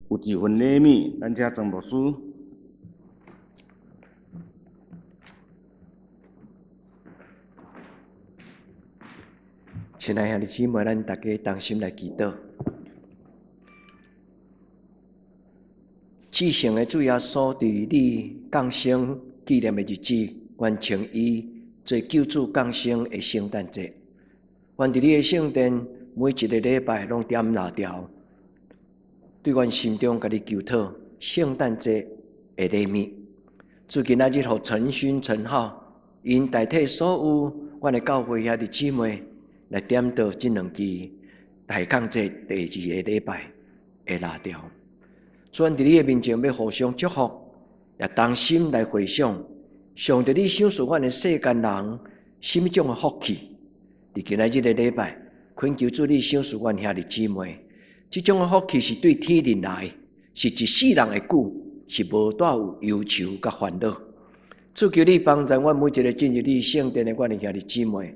有一份礼物，咱遮曾牧师。亲爱兄弟姊妹，咱大家同心来祈祷。至圣的主耶稣伫你降生纪念的日子，完成伊做救主降生的圣诞节。阮伫你的圣殿，每一个礼拜拢点蜡条，对阮心中甲你求讨圣诞节的礼物。主今仔日，互陈勋、陈浩，因代替所有阮的教会兄弟姊妹来点到这两支大抗节第2个礼拜的蜡条。所以，伫你的面前要互相祝福，也同心来回想，上帝你赏赐阮的世间人什么种的福气？伫今仔日的礼拜，恳求主你赏赐阮兄弟姊妹，这种的福气是对天而来，是一世人的久，是无带有忧愁甲烦恼。主求你帮助阮每一个进入你圣殿的阮的兄弟姊妹，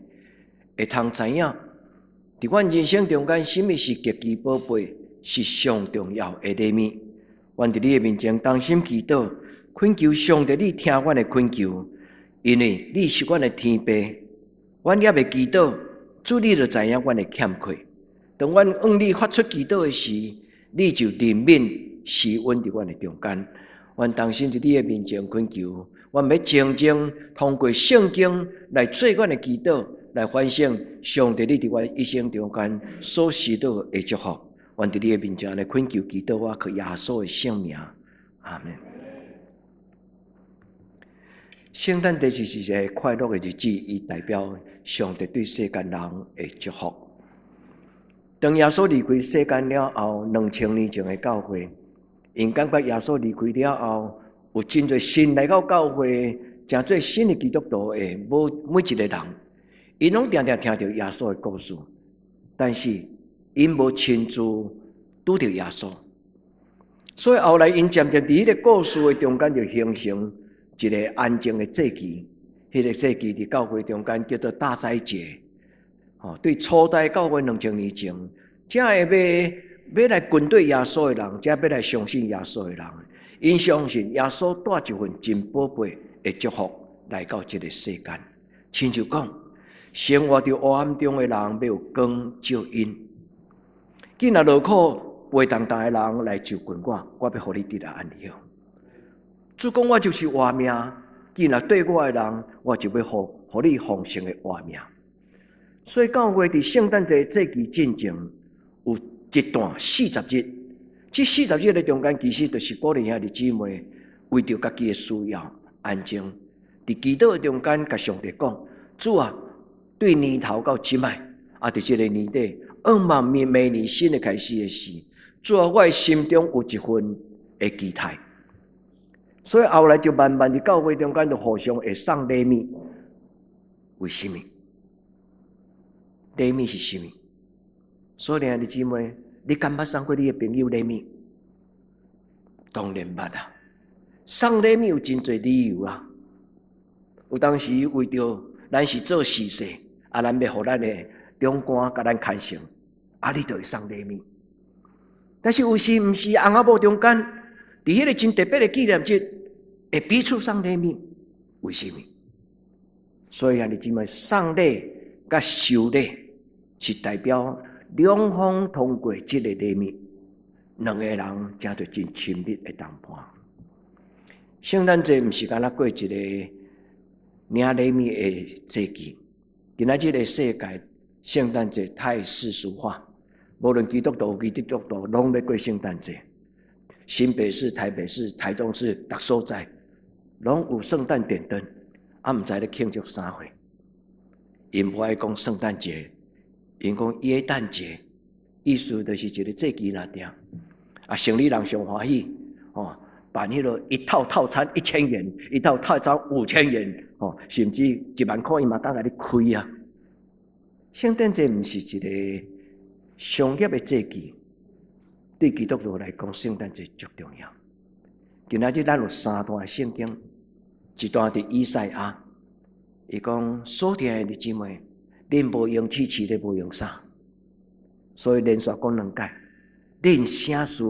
会通知影，伫阮人生中间，什么是极其宝贝，是上重要的礼物。阮伫你的面前同心祈祷，恳求上帝你听阮的恳求，因为你是阮的天父，阮也未祈祷，主你就知影阮的欠缺。当阮向你发出祈祷的时，你就怜悯施恩伫阮的中间。阮同心伫你的面前恳求，阮要静静通过圣经来做阮的祈祷，来反省上帝你伫阮一生中间所施到的祝福。阮伫你的面前来恳求祈祷，我靠耶稣的圣名，阿门。圣诞节是一个快乐的日子，伊代表上帝对世间人的祝福。当耶稣离开世间了后，2000年前的教会，因感觉耶稣离开了后，有真侪新来到教会，真做新的基督徒的每一个人，因拢常常听到耶稣的故事，但是因无亲自拄到耶稣，所以后来因渐渐伫迄个故事的中间就形成一个安静的节期。迄个节期伫教会中间叫做大斋节。对初代教会2000年前，才会要来跟对耶稣的人，才要来相信耶稣的人，因相信耶稣带一份真宝贝的祝福来到这个世间。亲像讲，生活在黑暗中的人要有光照因。既然劳苦背重担的人来就近我要互你得到安息。主讲我就是活命，既然对我的人，我就要互你丰盛的活命。所以教会伫圣诞节节期进前有一段40日，这40日的中间，其实就是鼓励兄弟姊妹为着家己的需要安静，伫祈祷的中间，甲上帝讲：主啊，对年头到即摆，伫这个年底，望明年新的开始的时，主啊，我的心中有一份的期待。所以后来就慢慢伫教会中间就互相会送礼物。为什么？礼物是什么？所以兄弟姊妹，你敢捌送过你的朋友礼物？当然捌啊！送礼物有真侪理由啊。有当时为着咱是做事势，咱要互咱的长官甲咱看成，你就会送礼物。但是有时毋是翁仔某中间，伫迄个真特别的纪念日，会彼此送礼物，为什么？所以兄弟姊妹，送礼甲收礼是代表两方通过这个礼物，两个人才就真亲密的同伴。圣诞节毋是干那过一个领礼物的节期，今仔日的世界，圣诞节太世俗化，无论基督徒、非基督徒，拢要过圣诞节。新北市、台北市、台中市各所在，拢有圣诞点灯，毋知咧庆祝啥货。因无爱讲圣诞节，因讲耶诞节，意思就是一个节期那点。生理人上欢喜，办迄个一套套餐1000元，一套套餐5000元，甚至1万块伊嘛当来你开啊。圣诞节毋是一个商业的节期，对基督徒来讲，圣诞节足重要。今仔日咱有3段圣经，一段伫以赛亚，伊讲所听的姊妹，恁无用试试咧，无用啥，所以连续讲2届，恁啥事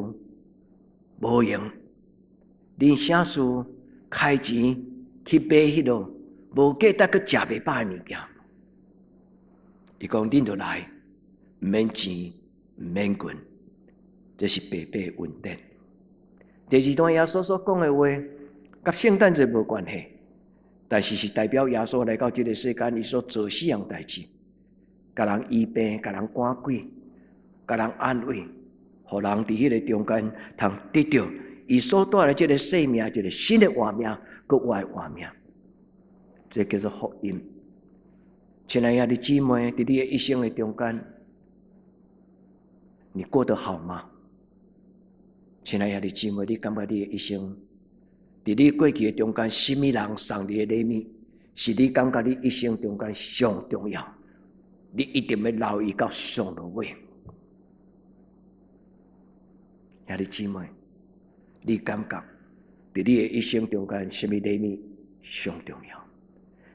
无用。恁啥事开钱去买迄落无价值佮食袂饱的物件。伊讲恁就来，毋免钱，毋免quyền，这是白白稳定。第二段耶稣所讲的话，甲圣诞节无关系，但是是代表耶稣来到这个世间，伊所做四样代志，甲人医病，甲人赶鬼，甲人安慰，互人伫迄个中间通得到伊所带来这个生命，一个新的活命，佮活的活命，这叫做福音。亲爱的姊妹，伫你的一生的中间，你过得好吗？亲爱的姊妹，你感觉你的一生，伫你过去的中间，什么人送你的礼物，是你感觉你一生中间上重要？你一定要留意到上落尾。兄弟姊妹，你感觉伫你的一生中间，什么礼物上重要？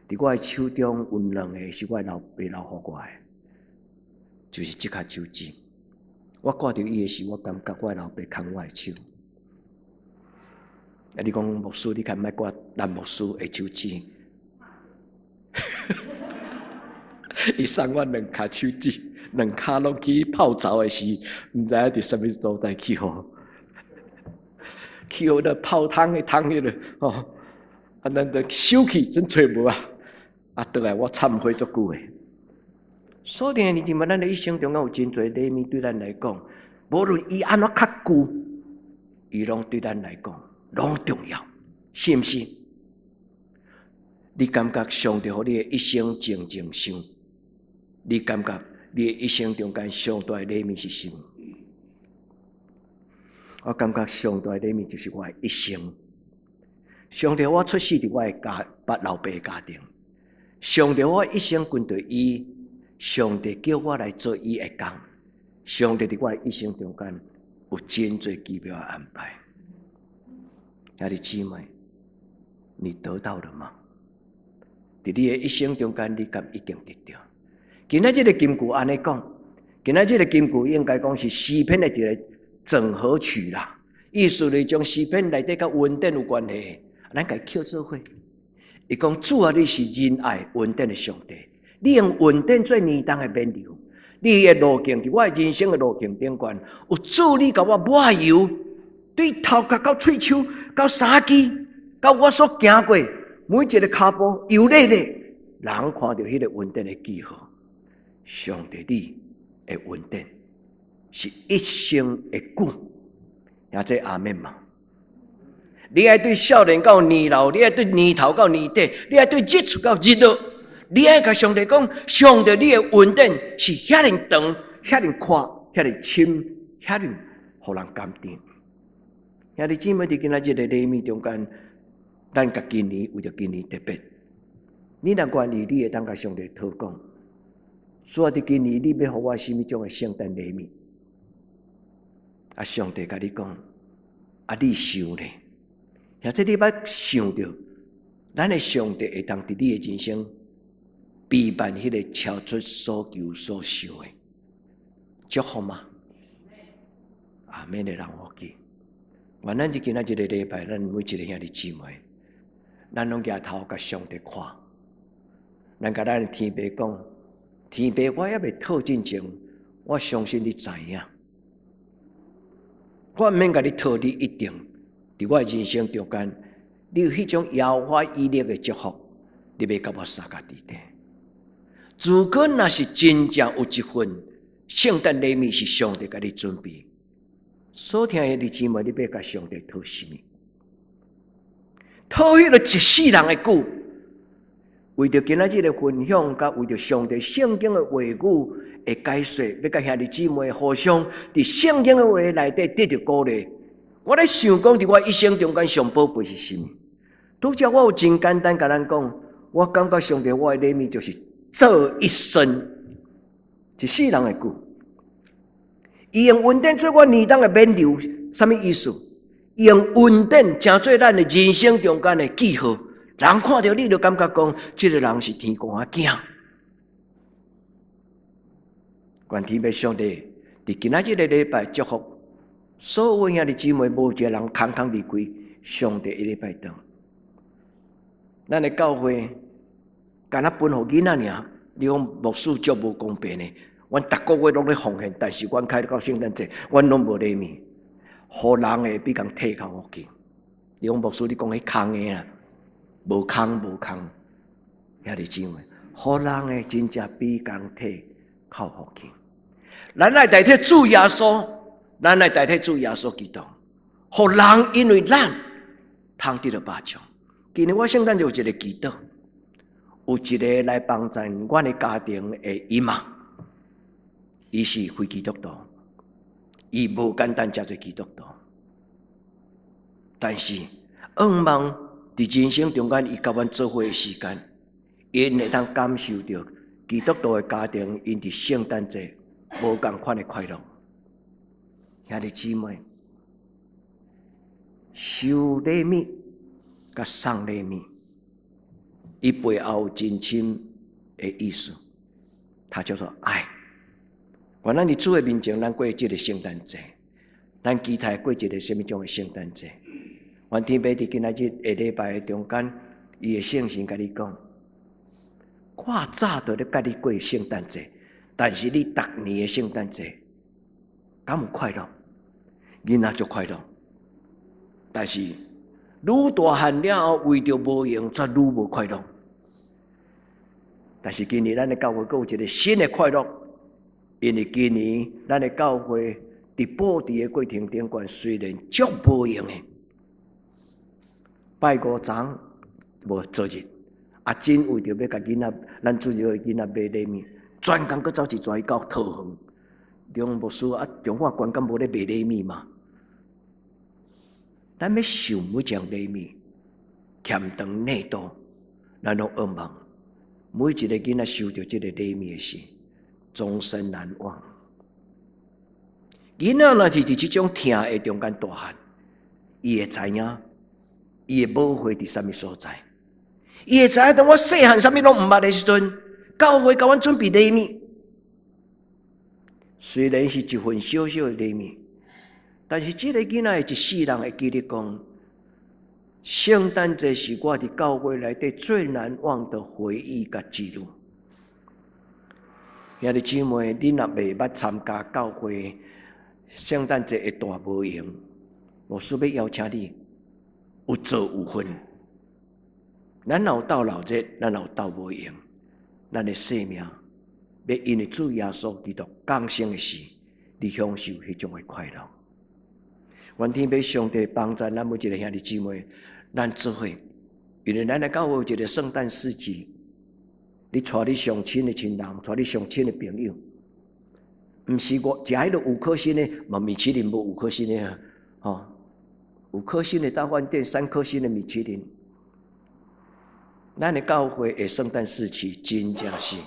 伫我的手中有两个是我老爸留互我的，就是这颗手指。我挂着伊的时，我感觉我老爸牵我的手。你讲牧师，你看莫挂咱牧师的手指，伊送我两颗手指，两颗拢去泡澡的时，毋知影伫什么所在去吼，去互咧泡汤的汤迄落吼，啊，咱就收去真找无啊，啊，倒来我忏悔足久诶。所以你们咱的一生中有真侪礼物对咱来讲，无论伊安怎较久，伊拢对咱来讲拢重要，是毋是？你感觉上帝互你的一生静静想？你感觉你的一生中间上大的礼物是什么？我感觉上大的礼物就是我的一生。上帝我出世伫我的老爸的家庭，上帝我一生跟随伊。上帝叫我来做伊的工，上帝伫我的一生中间有真侪奇妙的安排。兄弟姊妹，你得到了吗？伫你的一生中间，你敢一定得到？今仔这个金句安尼讲，今仔这个金句应该讲是诗篇的一个整合曲啦，意思是将诗篇内底甲稳定有关系，咱家捡做伙。伊讲主啊，你是仁爱稳定的上帝。你用稳定做年冬的免流，你的路径伫我的人生的路径顶端，有主你甲我抹油，对头壳到喙手到衫机，到我所行过每一个骹步油咧咧，人看到迄个稳定的记号，上帝你的稳定是一生会久，也这阿们嘛。你爱对少年到年老，你爱对年头到年底，你爱对日出到日落。你爱甲上帝讲，上帝你的稳定是遐尼长、遐尼宽、遐尼深、遐尼互人甘甜。兄弟姊妹，伫今仔日的礼物中间，咱甲今年为着今年特别，你若愿意，你会当甲上帝讨讲，所以伫今年你要互我什么种的圣诞礼物？啊，上帝甲你讲，啊，你想咧？或者你捌想着，咱的上帝会当伫你的人生。避办迄个超出所求所想的祝福吗？阿们的人我记，原咱伫今仔日个礼拜，咱每一个兄弟姊妹，咱拢举头甲上帝看，咱甲咱天父讲，天父我还未讨进前，我相信你知影，我毋免甲你讨，你一定伫我人生中间，你有迄种遥花屹立的祝福，你要甲我撒家伫地。如果若是真正有一份圣诞礼物是上帝甲你准备，所听的弟姊妹，你要甲上帝讨什么？讨迄个一世人的久，为着今仔日的分享，甲为着上帝圣经的话语的解说，要甲兄弟姊妹互相伫圣经的话内底得到鼓励。我咧想讲，伫我一生中间上宝贝是什么？拄则我有真简单甲咱讲，我感觉上帝我的礼物就是。做一生，一世人的久，伊用稳定做我年冬的免流，什么意思？伊用稳定成做咱的人生中间的记号，人看到你就感觉讲，这个人是天公仔囝。愿天父上帝伫今仔日的礼拜祝福所有兄弟姊妹，无一个人空空离开上帝一礼拜堂。咱的教会干那分互囡仔尔，你讲牧师足无公平呢？阮逐个月拢咧奉献，但是阮开到圣诞节，阮拢无礼物，互人诶比共退较好紧。你讲牧师，你讲迄空诶啊，无空，兄弟姊妹，互人诶真正比共退较好紧。咱来代替主耶稣，咱来代替主耶稣基督，互人因为咱通得到帮助。今年我圣诞就有一个祈祷，有一个来帮助阮的家庭的姨妈，伊是非基督徒，伊无简单遮侪基督徒，但是盼望伫人生中间，伊甲阮做伙的时间，因会当感受到基督徒的家庭因伫圣诞节无共款的快乐。兄弟姊妹，收礼物甲送礼物，伊背后有真深的意思，它叫做爱。原来伫主的面前，咱过即个圣诞节，咱期待过一个什么种的圣诞节？阮天父伫今仔日下礼拜中间，伊的圣神甲你讲，我早就咧甲你过圣诞节，但是你逐年的圣诞节，敢有快乐？囡仔就快乐，但是愈大汉了后，为着无用，则愈无快乐。但是今年咱的教会阁有一个新的快乐，因为今年咱的教会伫布置的过程中间，虽然足无用的，拜五章无做日，真为着要甲囡仔，咱主要囡仔买礼物，专工阁走一转到桃园，中牧师中华观感无咧卖礼物嘛？咱要想每种礼物，欠长内多，咱拢盼望每一个囡仔收到这个礼物的时，终身难忘。囡仔若是伫这种听的中间大汉，伊会知影，伊的宝贵伫什么所在，伊会知影，当我细汉什么拢毋捌的时阵，教会甲阮准备礼物，虽然是一份小小的礼物。但是这个囡仔一世人会记得讲，圣诞节是我伫教会内底最难忘的回忆甲记录。兄弟姊妹，你若未捌参加教会圣诞节的大无用，牧师要邀请你有做有分。咱有斗闹热，咱有斗无用，咱的生命要因为主耶稣基督降生的时，你享受迄种的快乐。愿天父上帝帮助咱每一个兄弟姊妹，咱做伙，因为咱的教会有一个圣诞市集，你带你上亲的亲人，带你上亲的朋友，毋是我食迄个5颗星的，嘛米其林无5颗星的啊，哦，5颗星的大饭店，3颗星的米其林，咱的教会的圣诞市集真正是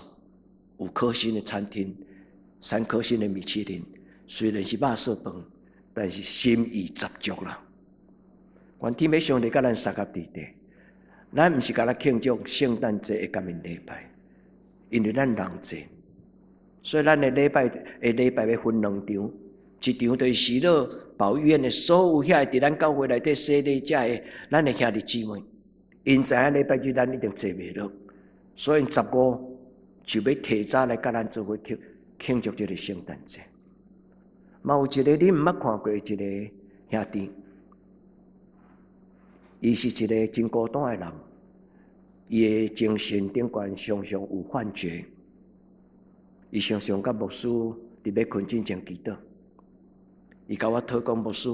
5颗星的餐厅，3颗星的米其林，虽然是肉色饭。但是心意十足啦！愿天父上帝甲咱三合伫地，咱毋是甲咱庆祝圣诞节的感恩礼拜，因为咱人济，所以咱的礼拜要分2场，一场就是喜乐保育院的所有遐伫咱教会内底洗礼者的咱的兄弟姊妹，因知影礼拜日咱一定坐袂落，所以15就要提早来甲咱做伙庆祝这个圣诞节。嘛有一个你毋捌看过一个兄弟，伊是一个真孤单的人，伊的精神顶悬常常有幻觉，伊常常甲牧师伫要困之前祈祷，伊甲我讨讲牧师，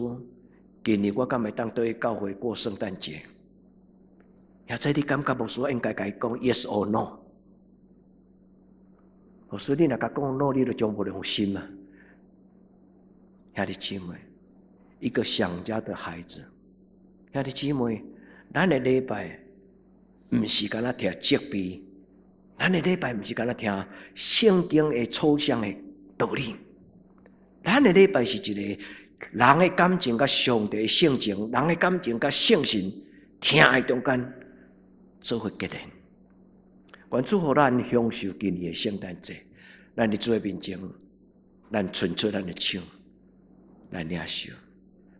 今年我敢会当倒去教会过圣诞节？现在你感觉牧师应该甲伊讲 yes or no？ 牧师，你若甲讲 no， 你就将无良心嘛。兄弟姊妹，一个想家的孩子，兄弟姊妹，咱的礼拜毋是干那听责备，咱的礼拜毋是干那听圣经的抽象的道理，咱的礼拜是一个人的感情甲上帝的性情，人的感情甲圣神听的中间做伙结连。愿主互咱享受今年的圣诞节，咱伫主的面前，咱伸出咱的手。来领受。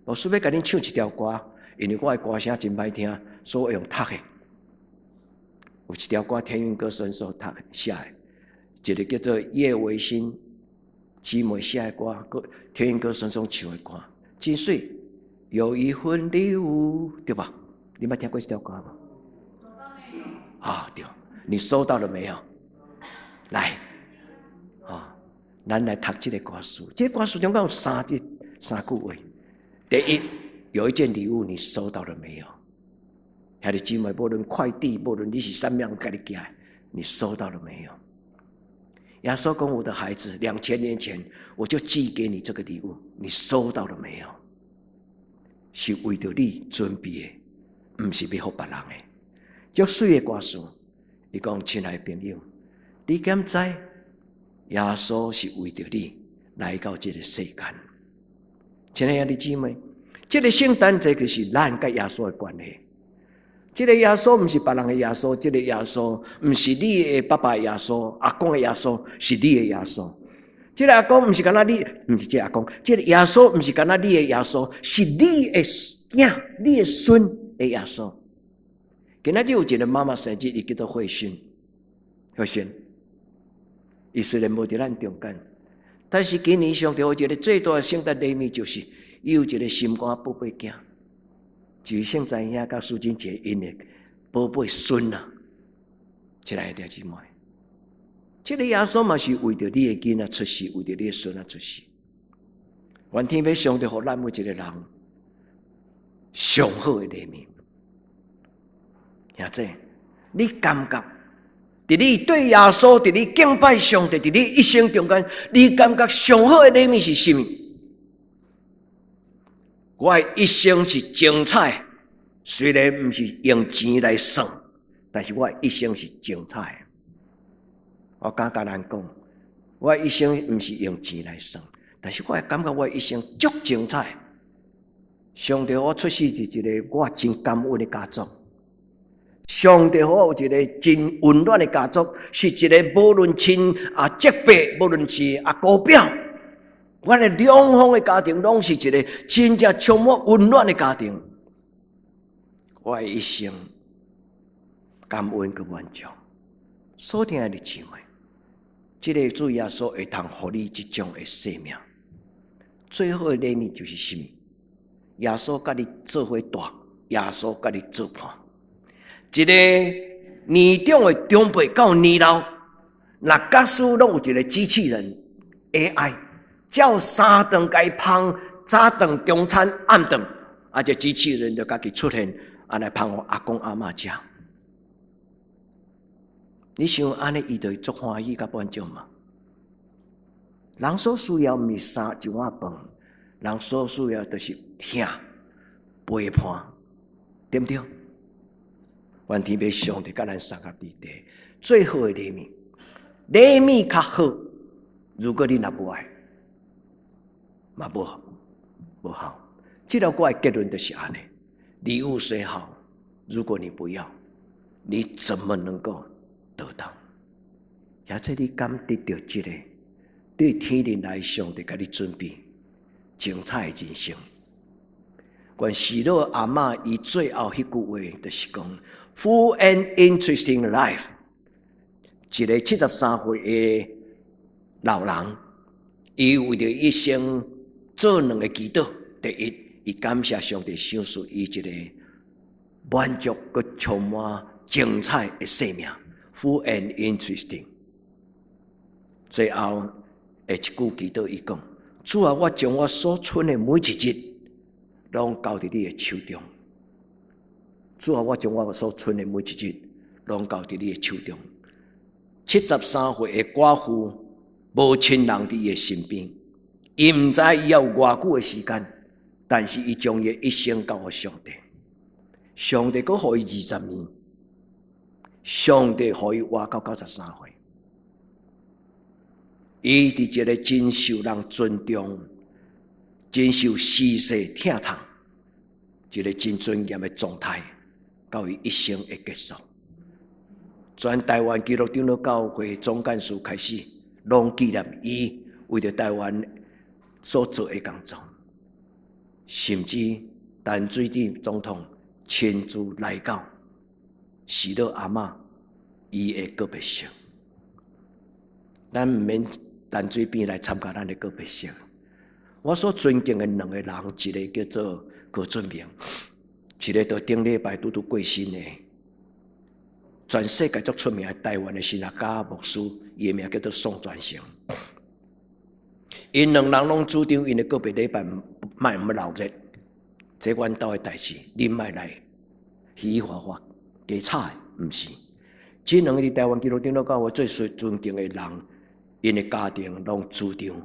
老师要甲恁唱一条歌，因为我的歌声真歹听，所以我用读的。有一条歌天韵歌声所读写的，一个叫做叶维新姊妹写的歌，天韵歌声中唱的歌，真水。有一份礼物，对吧？你捌听过这条歌吗？啊，对，你收到了没有？来，咱来读这个歌词。这个歌词中间有三句话。第一，有一件礼物你收到了没有？兄弟姊妹，无论快递，无论你是什么样给你寄，你收到了没有？耶稣讲：“我的孩子，2000年前我就寄给你这个礼物，你收到了没有？是为着你准备的，不是要给别人的。”足水的歌词，伊讲：“亲爱的朋友，你敢知耶稣是为着你来到这个世间？”亲爱的姊妹，这个圣诞节就是咱跟耶稣的关系。这个耶稣不是别人的耶稣，这个耶稣不是你的爸爸的耶稣、阿公的耶稣，是你的耶稣。这个阿公不是干那你，不是这个阿公，这个耶稣不是干那你的耶稣，是你的囝、你的孙的耶稣。今仔日有一个妈妈生日，伊叫做慧勋，伊虽然无伫咱中间。但是今年上帝有一个最大的圣诞礼物，就是伊有一个心肝宝贝囝，就是圣在兄甲苏金姐因的宝贝孙啊！亲爱的姊妹，这个耶稣嘛是为着你的囡仔出世，为着你的孙仔出世。愿天父上帝互咱每一个人上好的礼物。兄弟，你感觉？伫你对耶稣，伫你敬拜上帝，伫你一生中间，你感觉上好的礼物是什么？我的一生是精彩，虽然不是用钱来算，但是我的一生是精彩。我敢甲咱讲，我的一生不是用钱来算，但是我感觉我的一生足精彩。上帝，我出世是一个我真感恩的家族。上帝，我有一个真温暖的家族，是一个无论亲戚辈，无论是姑表，我的两方的家庭，拢是一个真正充满温暖的家庭。我的一生感恩和满足。所听的姊妹，这个主耶稣会通予你这种的生命。最好的礼物就是什么？耶稣甲你做伙大，耶稣甲你做伴。一个年长的长辈到年老，那家属拢有一个机器人 AI， 照3顿该烹，早顿、中餐、暗顿，这机器人就家己出现，来烹互阿公阿嬷食。你想安尼，伊就会足欢喜甲满足嘛？人所需要毋是一碗饭，人所需要就是听陪伴，对不对？愿天父上帝甲咱三合地地最好的礼物，礼物较好。如果你若不爱，嘛无好。这条我的结论就是安尼：礼物虽好，如果你不要，你怎么能够得到？也在你敢得到这个对天灵来上帝甲你准备精彩的人生。愿喜乐阿嬷伊最后迄句话就是讲 ：“Full and interesting life。”一个73岁的老人，伊为着一生做2个祈祷：第一，伊感谢上帝赏赐伊一个满足佮充满精彩的生命 ，full and interesting。最后的一句祈祷，伊讲：“主啊，我将我所存的每一日，拢交伫你的手中。主啊，我将我所存的每一日，拢交伫你的手中。”73岁的寡妇无亲人伫伊的身边，伊毋知伊要有偌久的时间，但是伊将伊的一生交予上帝。上帝阁予伊20年，上帝予伊活到93岁。伊伫一个真受人尊重、真受世世疼痛、一个真尊严的状态，到伊一生的结束。全台湾基督长老教会总干事开始，拢纪念伊为着台湾所做的工作。甚至陈水扁总统亲自来到喜乐阿嬷伊的告别式，咱毋免陈水扁来参加咱的告别式。我所尊敬的两个人，一个叫做郭俊明，一个在顶礼拜拄过身的，全世界足出名的台湾的神学家牧师，伊的名叫做宋传成。因两人拢主张因的告别礼拜卖毋闹热，这阮兜的代志，恁莫来嘻嘻哈哈加吵的，毋是。这两个伫台湾基督长老教会最尊敬的人，因的家庭拢主张，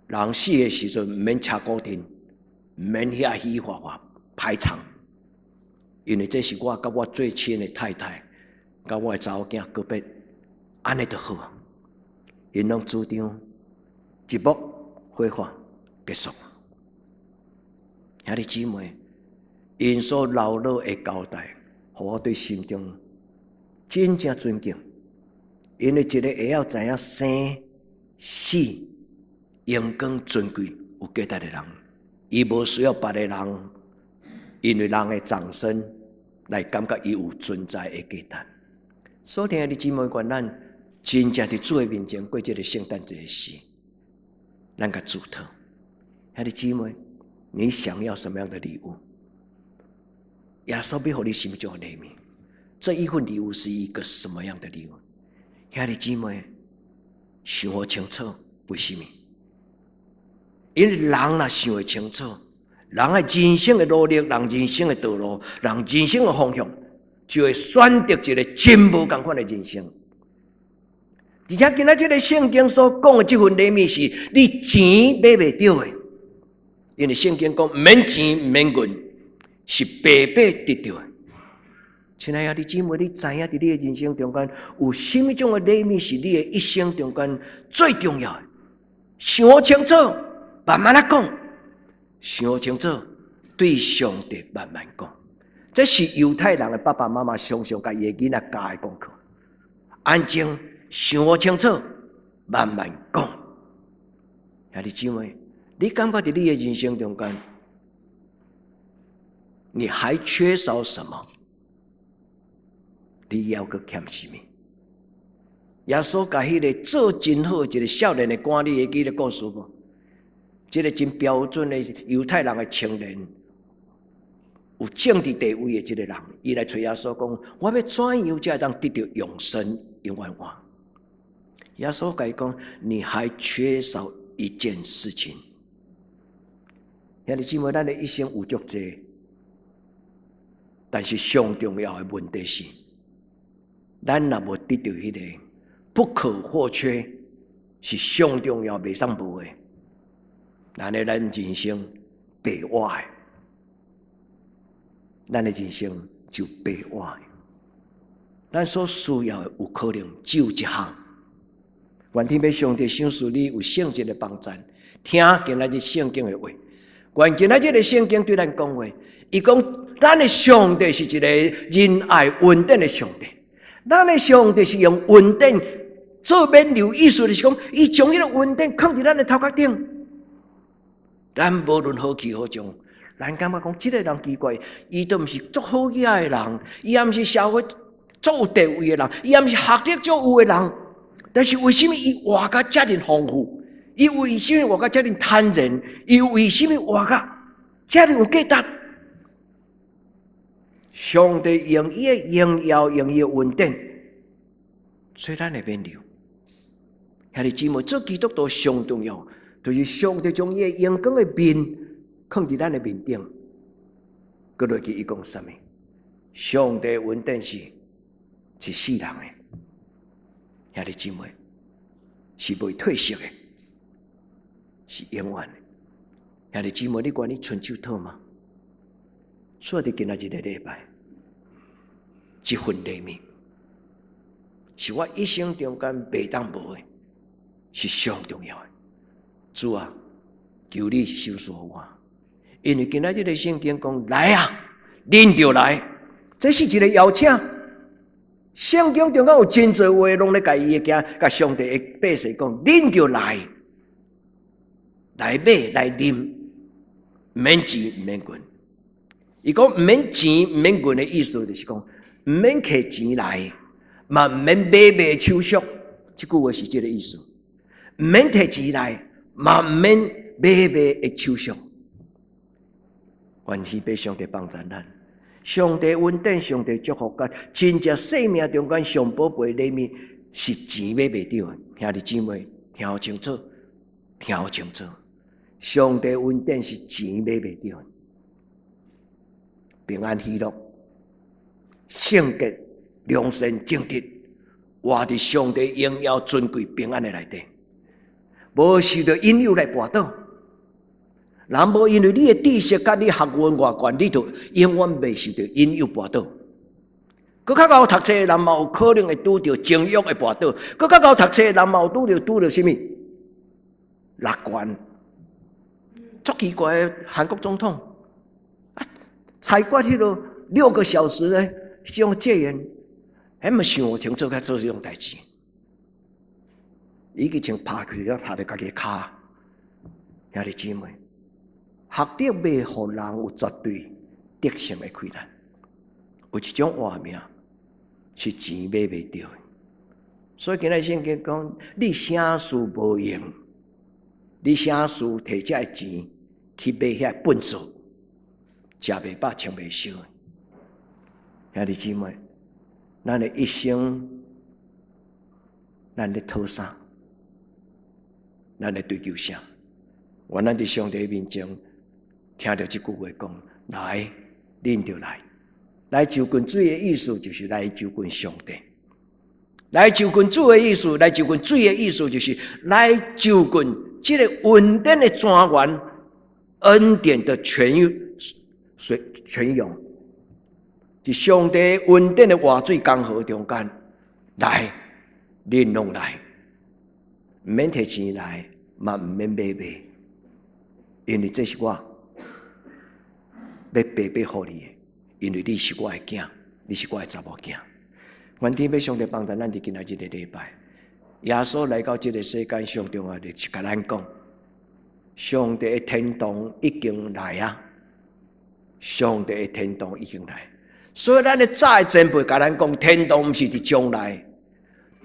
人死的时阵毋免车古亭，毋免遐嘻嘻哈哈排场，因为这是我甲我最亲的太太，甲我的查某囝告别，安尼就好。因拢主张一幕火化结束。兄弟姊妹，因所老老的交代，互我对心中真正尊敬。因为一个会晓知影生死、荣光尊贵有价值的人，伊无需要别个人因为人的掌声来感觉伊有存在的价值。所以，兄弟姊妹，愿咱真正伫主的面前过这个圣诞节时，咱甲祝祷。兄弟姊妹，你想要什么样的礼物？耶稣要互你心中的礼物。这一份礼物是一个什么样的礼物？兄弟姊妹，想好清楚，为什么？因为人若想会清楚，人的人生的努力，人人生的道路，人人生的方向，就会选择一个真无同款的人生。而且今仔这个圣经所讲的这份礼物，是你钱买袂到的，因为圣经讲毋免钱，毋免银，是白白得到的。亲爱的姊妹，你知影伫你的人生中间，有什么种的礼物是你的一生中间最重要的？想好清楚，慢慢来讲。想好清楚，对上帝慢慢讲。这是犹太人的爸爸妈妈常常甲伊的囡仔教的功课。安静，想好清楚，慢慢讲。兄弟姊妹，你感觉伫你的人生中间，你还缺少什么？你要搁欠什么？耶稣甲迄个做真好一个少年的官，你会记得故事无？这个真标准的犹太人的青年，有政治地位的这个人，伊来找耶稣讲：我要怎样才会当得到永生永远活？耶稣甲伊讲：你还缺少一件事情。兄弟姊妹，咱的一生有足多，但是上重要的问题是，咱若无得到迄个不可或缺，是上重要袂送无的，咱的人生白活的，咱的人生就白活的。咱所需要的有可能只有一项。愿天父上帝赏赐你有圣洁的帮助，听今仔日圣经的话。愿今仔日的圣经对咱讲话，伊讲咱的上帝是一个仁爱稳定的上帝。咱的上帝是用稳定做免流，意思就是讲，伊将迄个稳定放伫咱的头壳顶。咱无论好气好种，咱感觉讲，这个人奇怪，伊都毋是足好嘢的人，伊也毋是社会足有地位的人，伊也毋是学历足有的人。但是为什么伊活甲遮尔丰富？伊为什么活甲遮尔坦然？伊为什么活甲遮尔有价值？上帝用伊的荣耀，用伊的稳定，所以咱会免流。兄弟姊妹，做基督徒上重要，就是上帝将伊的阳光的面放伫咱的面顶。搁落去伊讲什么？上帝稳定是世人的，兄弟姊妹是袂退色的，是永远的。兄弟姊妹，你愿意伸手讨吗？所以今仔日的礼拜，这份礼物是我一生中间袂当无的，是上重要的。主啊，求你收赐我，因为今仔日的圣经讲来啊，恁就来，这是一个邀请。圣经中间有真侪话，拢咧甲伊的囝、甲上帝的百姓讲，恁就来，来买来啉。免钱毋免quyền。伊講毋免錢毋免quyền的意思就是講，毋免摕錢來，嘛毋免買手續。這句話是這個意思。毋免摕錢來，嘛毋免買的手續。願希望上帝幫助咱，上帝恩典，上帝祝福，真正生命中間上寶貝禮物是錢買袂到的。兄弟姊妹，聽清楚，聽清楚，上帝恩典是錢買袂到的。平安喜樂、聖潔、良善、正直，活伫上帝榮耀、尊貴、平安的內底，無受到引誘來絆倒。人無因為你的知識甲你學問外懸，你就永遠袂受到引誘絆倒。佮較高讀冊的人嘛有可能會拄到情慾的絆倒，佮較高讀冊的人嘛有拄到什麼樂觀。足奇怪的韓國總統。裁決迄個6個小時呢，迄種戒嚴，還沒想清楚，才做這種代志。伊已經拍去了，拍到家己骹。兄弟姊妹，學得袂互人有絕對得勝的困難。有一種畫面是錢買袂到的，所以今日聖經講：你啥事無用，你啥事摕這個錢去買遐糞掃。食袂飽，穿袂少。兄弟姊妹，咱的一生，咱咧讨啥？咱咧追求啥？願咱伫上帝面前聽到這句話講：來，恁就來，來就近水的意思就是來就近上帝。來就近主的意思，來就近水的意思就是來就近這個恩典的泉源，恩典的泉湧，是上帝恩典的活水江河中間，來，恁攏來，唔免摕錢來，嘛唔免買，因為這是我要白白互你的，因為你是我的囝，你是我的查某囝。願天父上帝幫助咱伫今仔日的禮拜，耶穌來到這個世間上重要的是甲咱講，上帝的天堂已經來啊！上帝的天堂已經來，所以咱的早的前輩甲咱講，天堂唔是佇將來，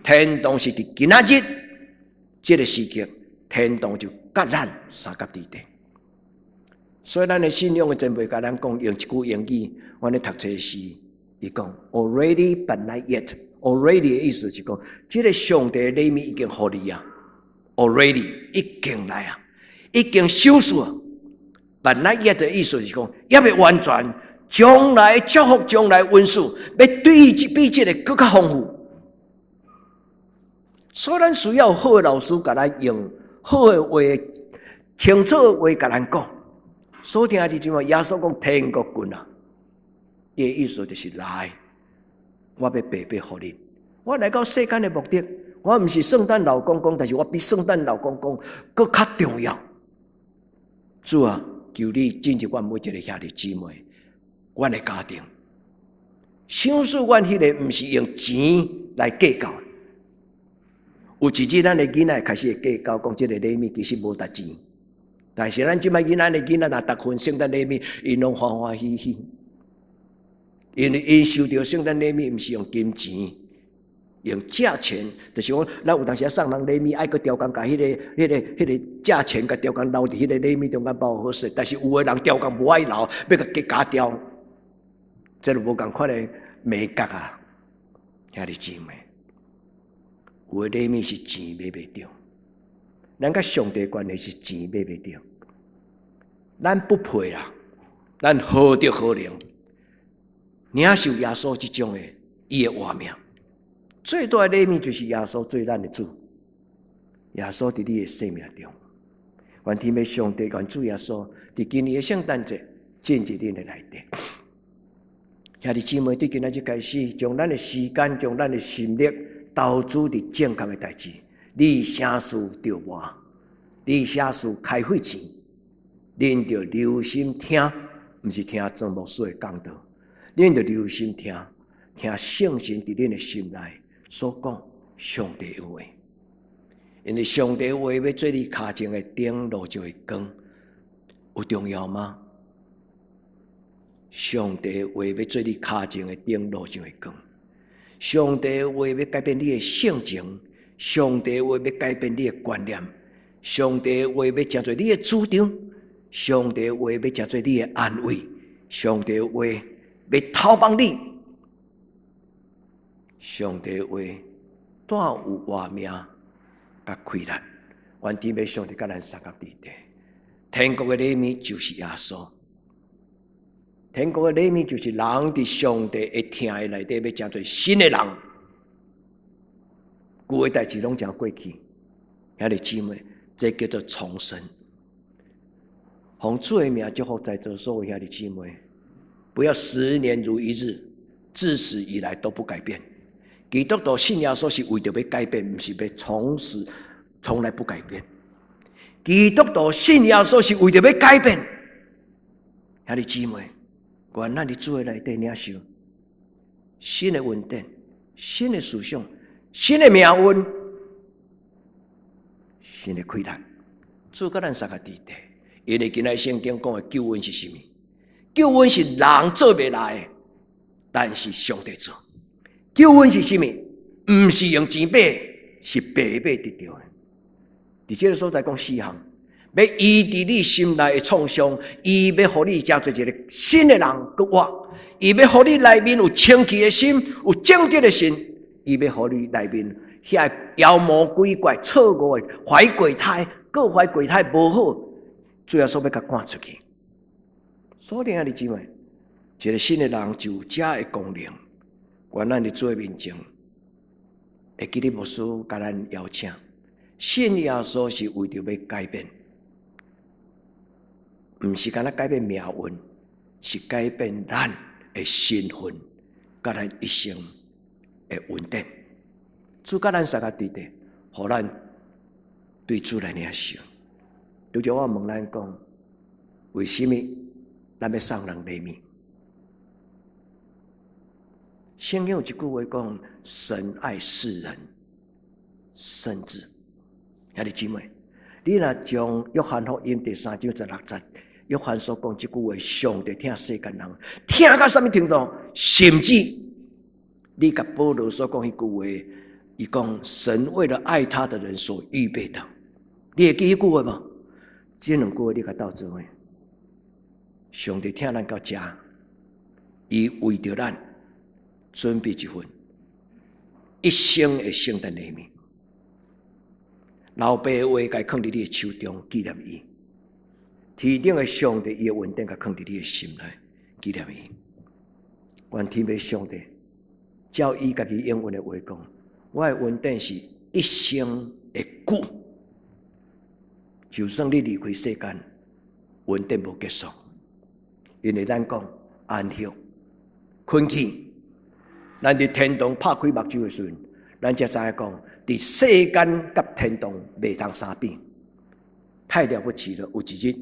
天堂是佇今仔日這個時刻，天堂就甲咱三甲地地。所以咱的信仰的前輩甲咱講，用一句英語，我咧讀冊時，伊講 already but not yet。already 的意思是講，這個上帝的禮物已經互你啊 ，already 已經來啊，已經收束啊。but not yet 的意思是講，也未完全，將來祝福，將來恩賜，要比這個更加豐富。所以咱需要好的老師甲咱用好的話，清楚的話甲咱講。所以聽下弟兄們，耶穌講天國近啊，伊的意思就是來，我要白白互你。我來到世間的目的，我唔是聖誕老公公，但是我比聖誕老公公更加重要。主啊！求你進入阮每一個兄弟姊妹，阮的家庭。想使阮迄個毋是用錢來計較，有一日咱的囡仔開始會計較，講這個禮物其實無值錢。但是咱即擺囡仔的囡仔若逐份聖誕禮物，因攏歡歡喜喜，因為因收到聖誕禮物毋是用金錢，用價錢，就是講咱有當時送人禮物，愛擱調工甲迄個價錢甲調工留佇迄個禮物中間包好勢，但是有的人調工無愛留，要甲加調，這就無共款的美角啊！兄弟姊妹，有的禮物是錢買袂到，咱甲上帝關係是錢買袂到，咱不配啦，咱何德何能，領受耶穌這種的伊的活命。最大的禮物就是耶穌做咱的主，耶穌在你的生命中，願天父上帝願主耶穌在今年的聖誕節進入你的內底。兄弟姊妹，對今仔日開始，將咱的時間，將咱的心力投資在正確的代志。你啥事着磨，你啥事開會錢，恁着留心聽，不是聽曾牧師的講道，恁着留心聽，聽聖神在恁的心內所講上帝的話，因為上帝的話要做你腳前的燈，路上的光。有重要吗？上帝话要做你脚前的灯，路上的光。上帝话要改变你的性情，上帝话要改变你的观念，上帝话要成做你的主张，上帝话要成做你的安慰，上帝话要投放你，上帝话带有活命甲快乐。愿天父上帝甲咱三角地带，天国的里面就是耶稣。天国的里面就是人伫上帝会听的内底要成做新的人，旧的代志拢成过去。兄弟姊妹，这叫做重生。奉主的名祝福在座所有兄弟姊妹，不要10年如一日，自始以来都不改变。基督徒信耶稣是为着要改变，不是要从来不改变。基督徒信耶稣是为着要改变。兄弟姊妹，愿咱伫主的内底领受新的稳定、新的思想、新的命运、新的快乐。主甲咱三个地带，因为今仔圣经讲的救恩是什么？救恩是人做不来的，但是上帝做。救恩是什么？不是用钱买，是白买得到的。伫这个所在讲4项，要医治你心内的创伤，伊要互你成做一个新的人个活，伊要互你内面有清气的心，有正直的心，伊要互你内面遐妖魔鬼怪、错误的怀鬼胎，各怀鬼胎无好，最后所要甲赶出去。所以兄弟姊妹，一个新的人就有这的功能。愿咱伫主的面前，会记得牧师甲咱邀请，信耶稣是为着要改变，毋是干那改变命运，是改变咱的身份，甲咱一生的稳定。主甲咱三个地带，互咱对主来领受。拄则我问咱讲，为什么咱要送人礼物？圣经有一句话讲：神爱世人，甚至兄弟姊妹，你若将约翰福音第3章16节，约翰所讲这句话，上帝听世间人听到什么程度？甚至你甲保罗所讲迄句话，伊讲神为了爱他的人所预备的，你会记迄句话无？这两句话你甲斗做伙，上帝听咱到这，伊为着咱准备一份一生的圣诞礼物。老爸的话该放伫你的手中纪念伊，天顶的上帝伊的稳定该放伫你的心内纪念伊。愿天父上帝照伊家己应允的话讲，我的稳定是一生的久，就算你离开世间，稳定无结束。因为咱讲安息、困去。咱伫天堂拍开目睭的时阵，咱才知影讲，伫世间甲天堂袂通相比，太了不起了。有一日，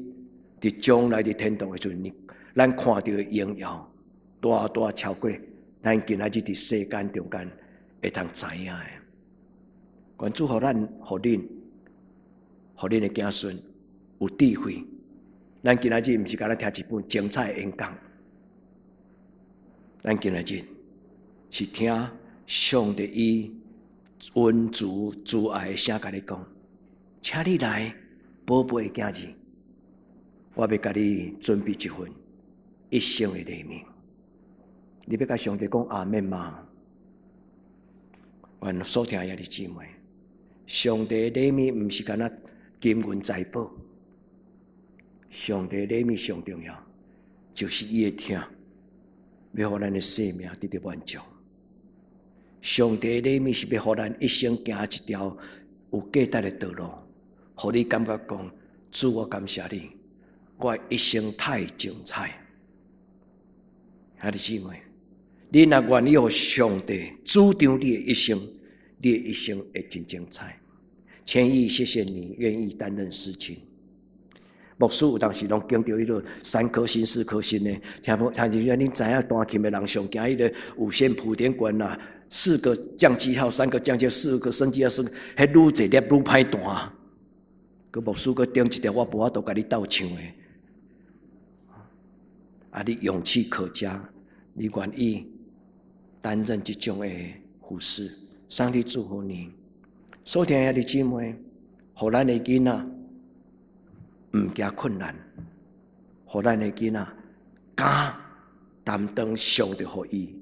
伫将来伫天堂的时阵，咱看到的荣耀，大大超过咱今仔日伫世间中间会通知影的。愿主互咱、互恁、互恁的子孙有智慧。咱今仔日毋是甲咱听一本精彩的演讲，咱今仔日是听上帝以温慈慈爱的声甲你讲，请你来，宝贝的囝儿，我要甲你准备一份一生的礼物。你要甲上帝讲阿们吗？愿所听的兄弟姊妹，上帝的礼物毋是干那金银财宝，上帝的礼物上重要，就是伊的听，要互咱的生命得到满足。上帝的礼物是要互咱一生行一条有价值的道路，互你感觉讲，主我感谢你，我一生太精彩。兄弟姊妹，你若愿意互上帝主张你的一生，你的一生会真精彩。千亿谢谢你愿意担任事情。牧师有当时拢经到迄个3颗星、4颗星的，听就恁知影弹琴的人上惊迄个五线谱点管啦，4个降记号、3个降记号、4个升记号，迄愈坐粒愈歹弹。佮牧师佮顶一条，我无法度甲你斗唱的，你勇气可嘉，你愿意担任这种的服事。上帝祝福你。所听的姊妹，互咱的囡仔唔惊困难，互咱的囡仔敢担当上帝予伊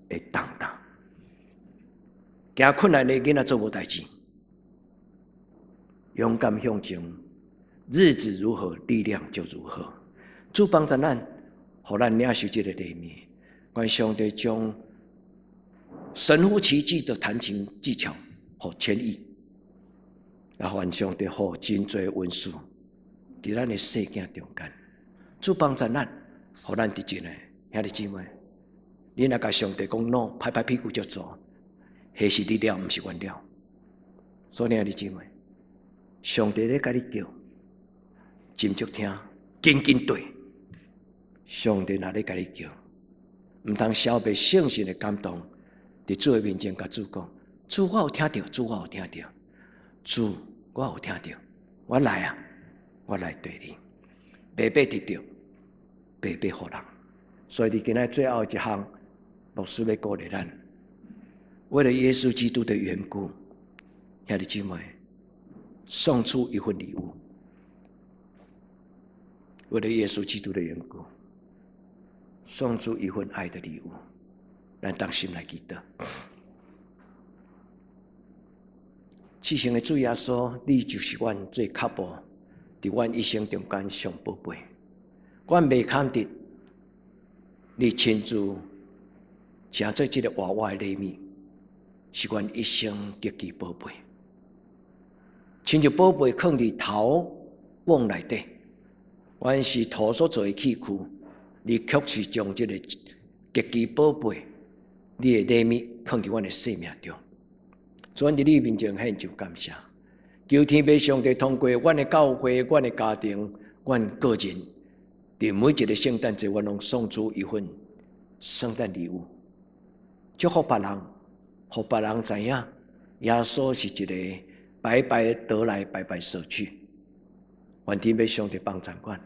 的重担。惊困难的囡仔做无代志，勇敢向前，日子如何，力量就如何。主帮助咱，互咱领受这个礼物。愿上帝将神乎其技的弹琴技巧和谦意，也愿上帝予真多恩赐伫咱的世界中间。主帮助咱，互咱伫真诶兄弟姊妹，你若甲上帝讲 no， 拍拍屁股就做，迄是你了，毋是阮了。所以兄弟姊妹，上帝咧甲你叫，真足听，紧紧对。上帝若咧甲你叫，毋通消灭圣神的感动，伫主的面前甲主讲：主，我有听到，主，我有听到，主，我有听到，我来啊，我来对你，白白得到，白白互人。所以你今仔最后一项，牧师要鼓励咱，为了耶稣基督的缘故，兄弟姊妹，送出一份礼物。为了耶稣基督的缘故，送出一份爱的礼物。咱当心来记得，至圣的主耶稣，你就是阮最脚步，伫阮一生中间上宝贝。阮未看得你亲自成做这个活活的礼物，是阮一生极其宝贝。亲像宝贝放伫头瓮内底，阮是土所做的器躯，你却是将这个极其宝贝。你的礼物放伫阮的生命中，所以伫你面前献上感谢，求天父上帝通过阮的教会、阮的家庭、阮个人，伫每一个圣诞节，阮拢送出一份圣诞礼物，祝福别人，互别人知影，耶稣是一个白白得来、白白舍去。愿天父上帝帮助阮，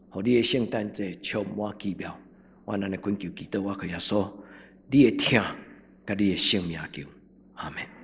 互你的圣诞节充满奇妙。阮安尼恳求祈祷，我靠耶稣。你的听，甲你的性命求，阿门。